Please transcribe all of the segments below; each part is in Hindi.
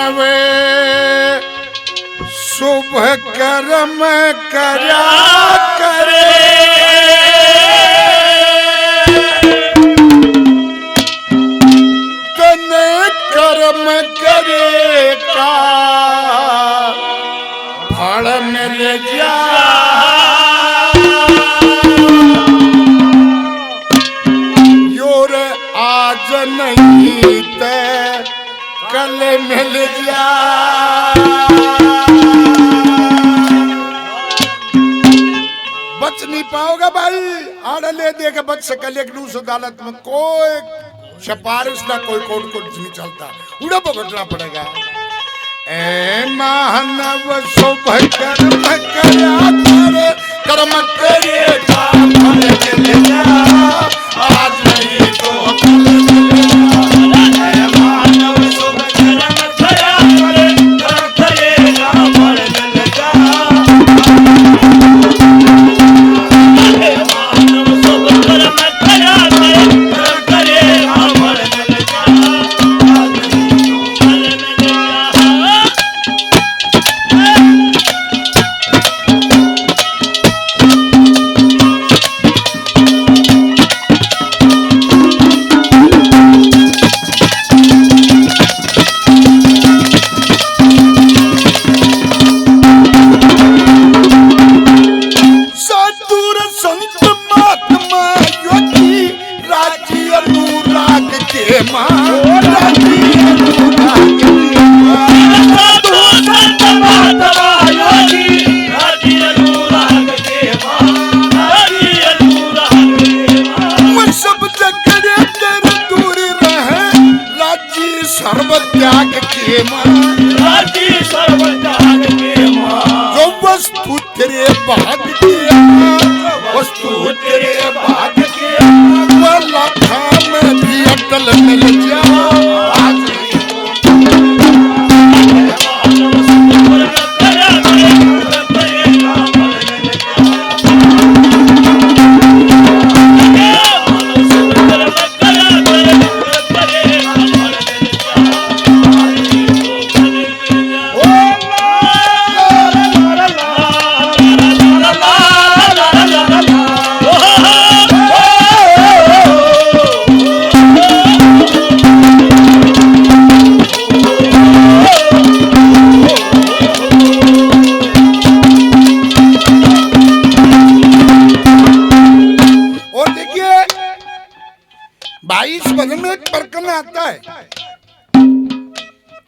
मानवे शुभ कर्म करा करे, तने कर्म करे का फल मिल जा। योर आज नहीं ते कल मिल जा। बच नहीं पाओगे भाई, आड़ ले दे के बच सके, लेकिन उस अदालत में कोई सिफारिश ना कोई कोर्ट नहीं चलता, उड़ा भुगतना पड़ेगा। ए मानव शुभ कर्म करा करे, कर्म करे का फल मिल जा। आज नहीं तो कल मिल जा। ए मानव शुभ कर्म करा करे, कर्म करे का फल मिल जा। ए मानव शुभ कर्म करा करे, कर्म करे का फल मिल जा। आज नहीं तो कल मिल जा। त्याग के मां राजी सर्व त्याग के मां, जो वस्तु तेरे भाग्य के मां, वस्तु तेरे भाग्य के वो लाखा में भी अटल मिल जा। आज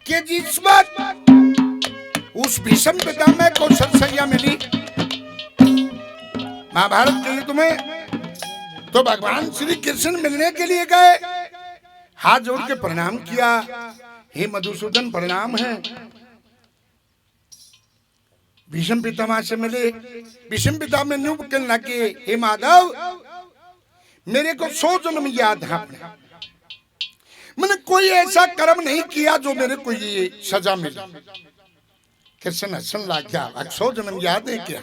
कि जिस वक्त उस भीष्म पितामह को सत्संज्ञा मिली महाभारत के युद्ध में, तो भगवान श्री कृष्ण मिलने के लिए गए, हाथ जोड़ के प्रणाम किया। हे मधुसूदन प्रणाम है। भीष्म पितामह से मिले। भीष्म पितामह ने कहने लगे, हे माधव मेरे को 100 जन्म याद है, मैंने कोई ऐसा कर्म नहीं किया जो मेरे को ये सजा मिली। कृष्ण हंसन लग गया, 100 जन्म याद है क्या?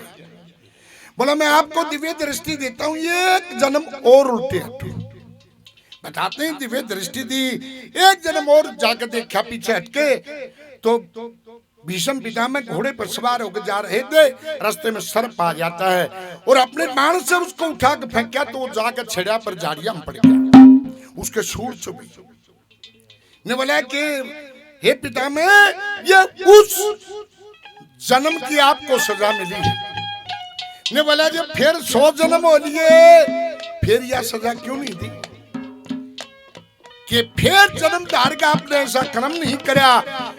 बोला मैं आपको दिव्य दृष्टि देता हूँ, एक जन्म और उल्टे हटो। बताते हैं दिव्य दृष्टि दी, एक जन्म और जाकर देखा पीछे हटके, तो भीष्म पितामह घोड़े पर सवार होकर जा रहे थे, रास्ते में सर्प आ जाता है और अपने बाण से उसको उठा के फेंका, तो वो जाकर छड़ा पर झाड़ियां में पड़ गया, उसके सूर चुभी। ने बोला कि हे पितामह ये उस जन्म की आपको सजा मिली है। ने बोला जब फिर 100 जन्म हो लिए, फिर यह सजा क्यों नहीं दी? कि फिर जन्म धार का आपने ऐसा कर्म नहीं करा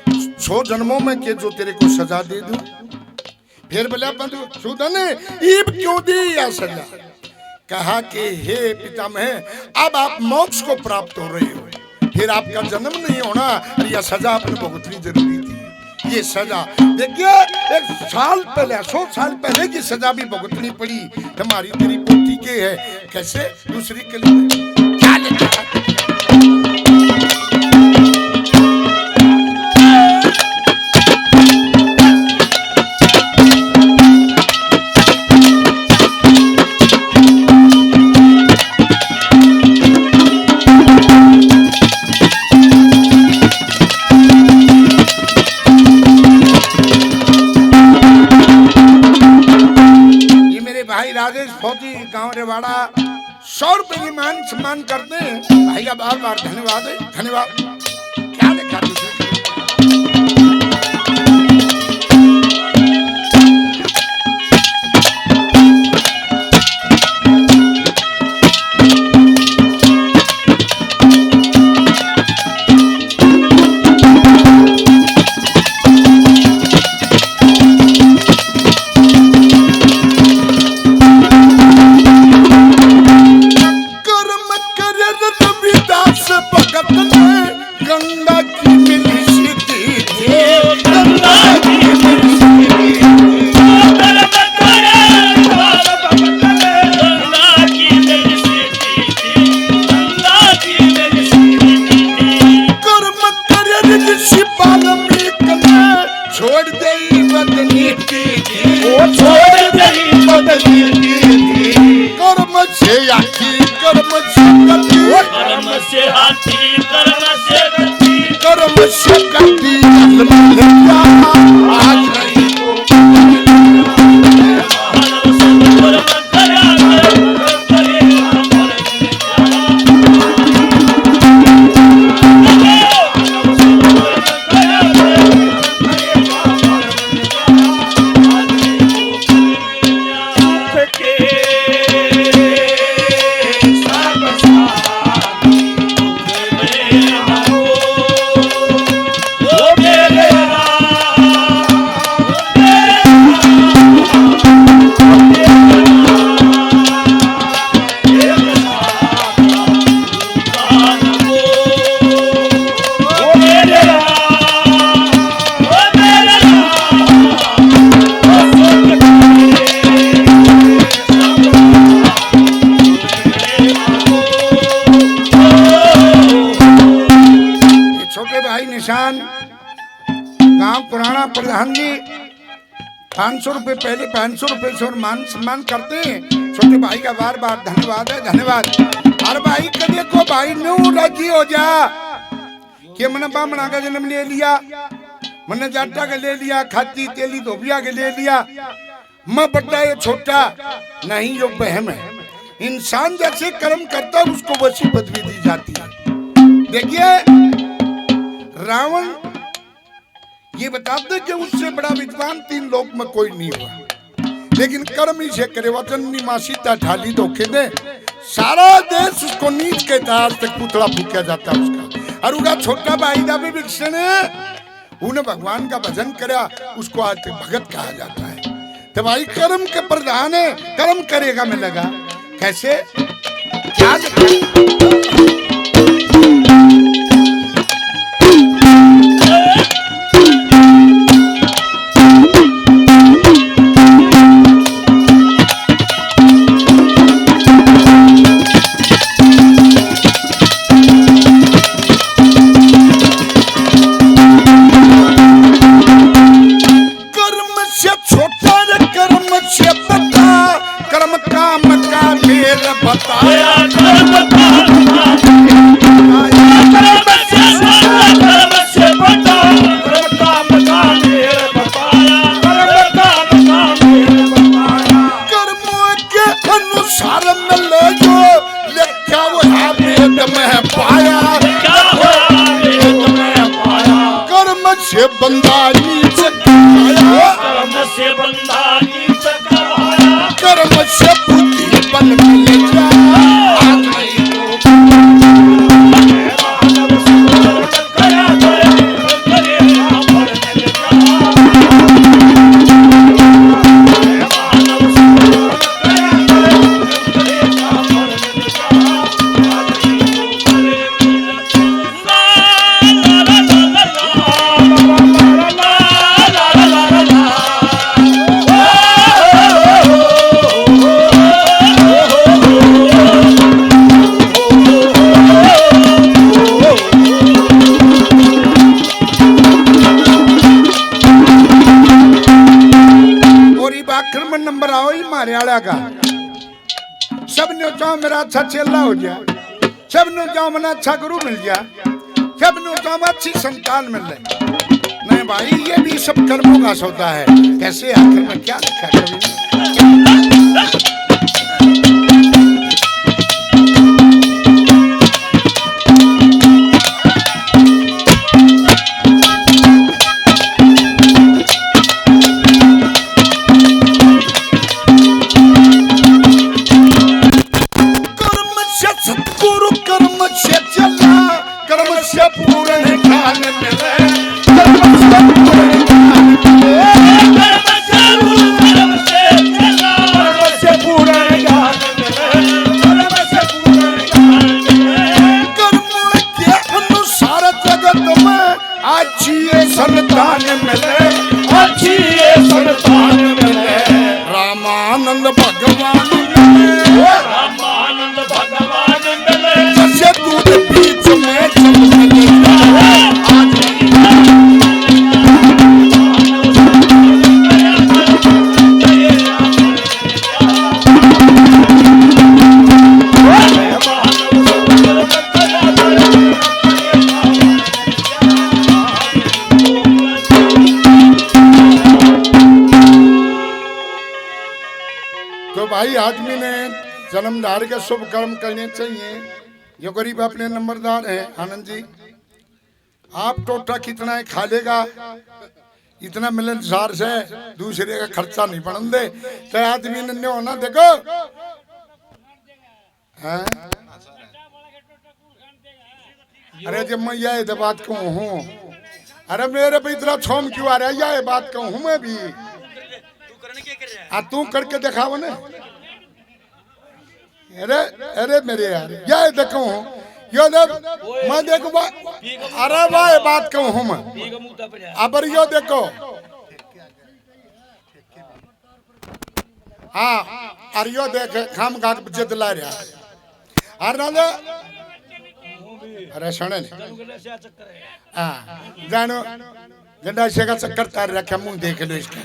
100 जन्मों में कि जो तेरे को सजा दे दूं। फिर बोला मधुसूदन ईब क्यों दी यह सजा? कहा कि हे पितामह अब आप मोक्ष को प्राप्त हो रहे हो, फिर आपका जन्म नहीं होना, यह सजा आपने भुगतनी जरूरी थी। ये सजा देखिए 1 साल पहले 100 साल पहले की सजा भी भुगतनी पड़ी। हमारी तेरी पोती के है, कैसे दूसरी के लिए क्या लिखा? राजेश फौजी गांव रेवाड़ा 100 रुपए की मान सम्मान करते हैं। भाई का बार बार धन्यवाद है, धन्यवाद। क्या देखा तुझे? गांव पुराना प्रधान जी 500 रुपए पहले 500 रुपए से और मान सम्मान करते हैं। छोटे भाई का बार बार धन्यवाद है, धन्यवाद। हर भाई का देखो भाई न्यू राजी हो जा कि मैंने बामणा का जन्म ले लिया, मैंने जाटा का ले लिया, खाती तेली धोबिया के ले लिया, मैं बड़ा ये छोटा नहीं, जो बहम है। इंसान जैसे कर्म करता है उसको वैसी पदवी दी जाती है। देखिए रावण ये बताते कि उससे बड़ा विद्वान 3 लोक में कोई नहीं हुआ, लेकिन कर्म ही से करे। वचन निमासीता ढाली धोखे दे, सारा देश उसको नीच कहता है, आज तक पुतला फूका जाता है उसका। और उनका छोटा भाई का भी विक्षण है, उन्हें भगवान का भजन करा, उसको आज तक भगत कहा जाता है। तो भाई कर्म के प्रधान है, कर्म करेगा में लगा कैसे क्या का सब ने चाहो मेरा अच्छा चेला हो जाए, सब ने चाहो मेरा अच्छा गुरु मिल जाए, सब ने चाहो अच्छी संतान मिल जाए। नहीं भाई ये भी सब कर्मों का सौदा है। कैसे आखिर में क्या लिखा कभी ब्रह्मानंद भगवान मिले, ब्रह्मानंद भगवान मिले, जैसे दूध बीच में जन्म तो भाई आदमी ने जन्मदार के शुभ कर्म करने चाहिए। जो गरीब अपने नंबरदार हैं आनंद जी, आप टोटा कितना है खा लेगा, इतना मिलनसार से दूसरे का खर्चा नहीं बढ़न दे। तो आदमी ने होना देखो हैं? अरे जब मैं यह बात कहूँ हूँ, अरे मेरे पे इतना छोम क्यों आ रहा है, यह बात कहूँ हूँ मैं भी, तू करके दिखाओ ना। अरे अरे मेरे यार यह देखो यो देख मैं देखो अरे वाह बात कहूँ हूँ मैं, अब यो देखो हाँ अरे यो देख खाम खा के जिद ला रहा अरे ना अरे सुने हाँ जानो गंडा से का चक्कर तार रखा मुंह देख लो इसका।